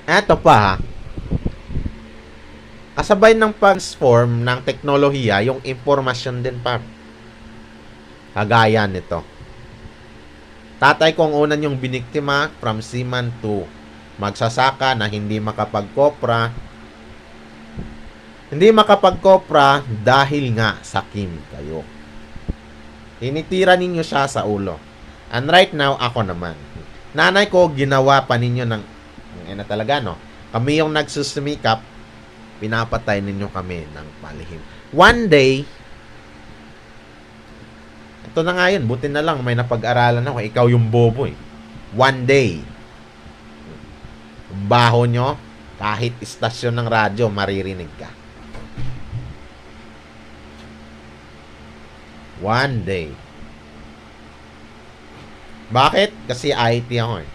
Eto pa ha, kasabay ng transform ng teknolohiya, yung impormasyon din pa. Kagaya nito. Tatay ko ang unan yung biniktima from seaman to magsasaka na hindi makapagkopra. Hindi makapagkopra dahil nga sakim kayo. Tinitira ninyo siya sa ulo. And right now, ako naman. Nanay ko, ginawa pa ninyo ng na talaga, no? Kami yung nagsusumikap, pinapatay ninyo kami ng palihim. One day, ito na nga yun, buti na lang may napag-aralan ako, ikaw yung bobo eh. One day, baho nyo, kahit istasyon ng radyo, maririnig ka. One day. Bakit? Kasi IT ako eh.